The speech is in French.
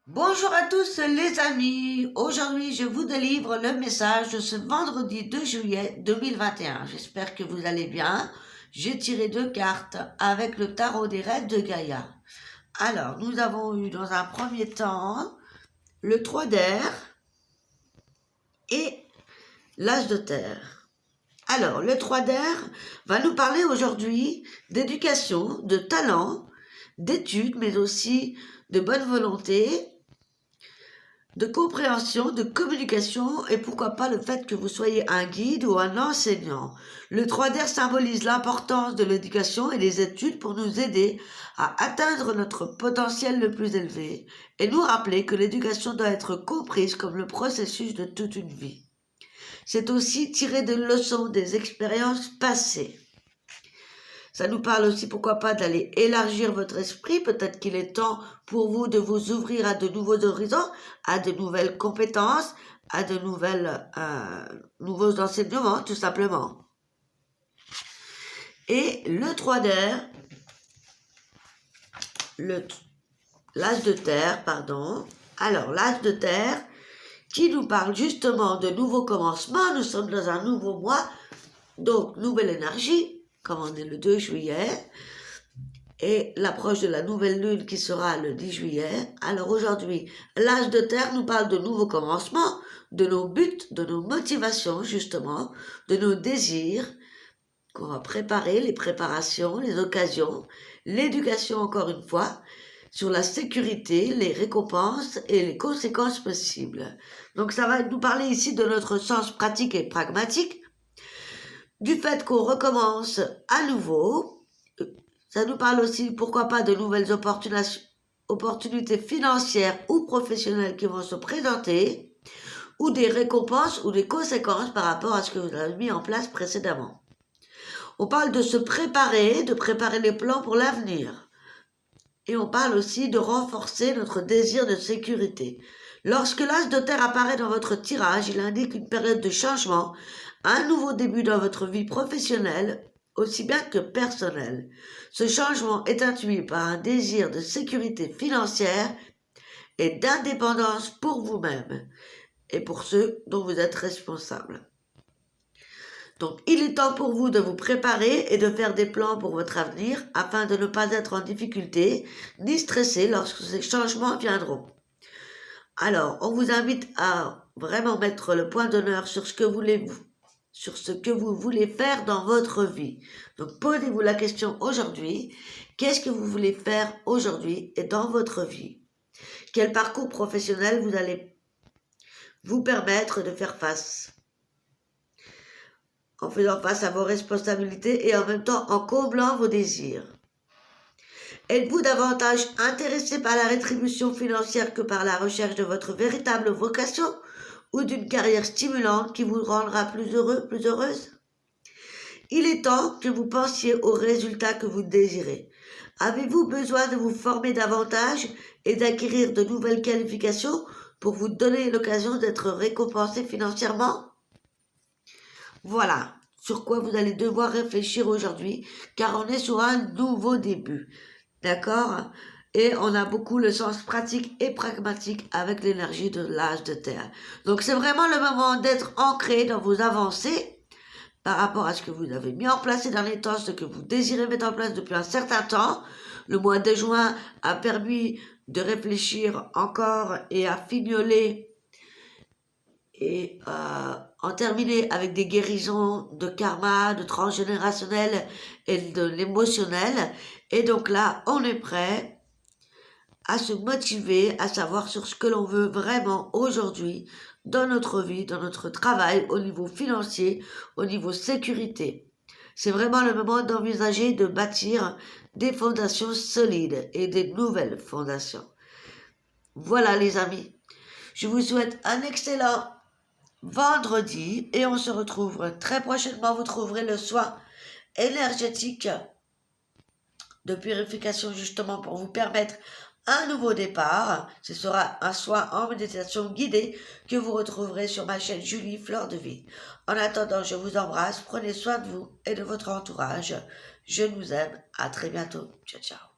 Bonjour à tous les amis, aujourd'hui je vous délivre le message de ce vendredi 2 juillet 2021. J'espère que vous allez bien. J'ai tiré 2 cartes avec le tarot des rêves de Gaïa. Alors, nous avons eu dans un premier temps le 3 d'air et l'as de terre. Alors, le 3 d'air va nous parler aujourd'hui d'éducation, de talent, d'études, mais aussi de bonne volonté, de compréhension, de communication et pourquoi pas le fait que vous soyez un guide ou un enseignant. Le 3 d'air symbolise l'importance de l'éducation et des études pour nous aider à atteindre notre potentiel le plus élevé et nous rappeler que l'éducation doit être comprise comme le processus de toute une vie. C'est aussi tirer des leçons des expériences passées. Ça nous parle aussi, pourquoi pas, d'aller élargir votre esprit. Peut-être qu'il est temps pour vous de vous ouvrir à de nouveaux horizons, à de nouvelles compétences, à de nouveaux enseignements, tout simplement. Et le 3 d'air, l'as de terre, pardon. Alors, l'as de terre, qui nous parle justement de nouveaux commencements. Nous sommes dans un nouveau mois, donc nouvelle énergie, comme on est le 2 juillet, et l'approche de la nouvelle lune qui sera le 10 juillet. Alors aujourd'hui, l'as de terre nous parle de nouveaux commencements, de nos buts, de nos motivations justement, de nos désirs, qu'on va préparer, les préparations, les occasions, l'éducation encore une fois, sur la sécurité, les récompenses et les conséquences possibles. Donc ça va nous parler ici de notre sens pratique et pragmatique, du fait qu'on recommence à nouveau. Ça nous parle aussi, pourquoi pas, de nouvelles opportunités financières ou professionnelles qui vont se présenter, ou des récompenses ou des conséquences par rapport à ce que vous avez mis en place précédemment. On parle de se préparer, de préparer les plans pour l'avenir. Et on parle aussi de renforcer notre désir de sécurité. Lorsque l'as de terre apparaît dans votre tirage, il indique une période de changement, un nouveau début dans votre vie professionnelle, aussi bien que personnelle. Ce changement est intuit par un désir de sécurité financière et d'indépendance pour vous-même et pour ceux dont vous êtes responsable. Donc, il est temps pour vous de vous préparer et de faire des plans pour votre avenir afin de ne pas être en difficulté ni stressé lorsque ces changements viendront. Alors, on vous invite à vraiment mettre le point d'honneur sur ce que vous voulez faire dans votre vie. Donc, posez-vous la question aujourd'hui, qu'est-ce que vous voulez faire aujourd'hui et dans votre vie? Quel parcours professionnel vous allez vous permettre de faire face? En faisant face à vos responsabilités et en même temps en comblant vos désirs. Êtes-vous davantage intéressé par la rétribution financière que par la recherche de votre véritable vocation ou d'une carrière stimulante qui vous rendra plus heureux, plus heureuse? Il est temps que vous pensiez aux résultats que vous désirez. Avez-vous besoin de vous former davantage et d'acquérir de nouvelles qualifications pour vous donner l'occasion d'être récompensé financièrement? Voilà sur quoi vous allez devoir réfléchir aujourd'hui, car on est sur un nouveau début. D'accord? Et on a beaucoup le sens pratique et pragmatique avec l'énergie de l'âge de terre. Donc c'est vraiment le moment d'être ancré dans vos avancées par rapport à ce que vous avez mis en place ces derniers temps, ce que vous désirez mettre en place depuis un certain temps. Le mois de juin a permis de réfléchir encore et à fignoler et en terminer avec des guérisons de karma, de transgénérationnel et de l'émotionnel. Et donc là, on est prêt à se motiver, à savoir sur ce que l'on veut vraiment aujourd'hui dans notre vie, dans notre travail, au niveau financier, au niveau sécurité. C'est vraiment le moment d'envisager de bâtir des fondations solides et des nouvelles fondations. Voilà les amis, je vous souhaite un excellent vendredi et on se retrouve très prochainement. Vous trouverez le soin énergétique de purification justement pour vous permettre un nouveau départ. Ce sera un soin en méditation guidée que vous retrouverez sur ma chaîne Julie Fleur de Vie. En attendant, je vous embrasse, prenez soin de vous et de votre entourage. Je vous aime, à très bientôt. Ciao, ciao.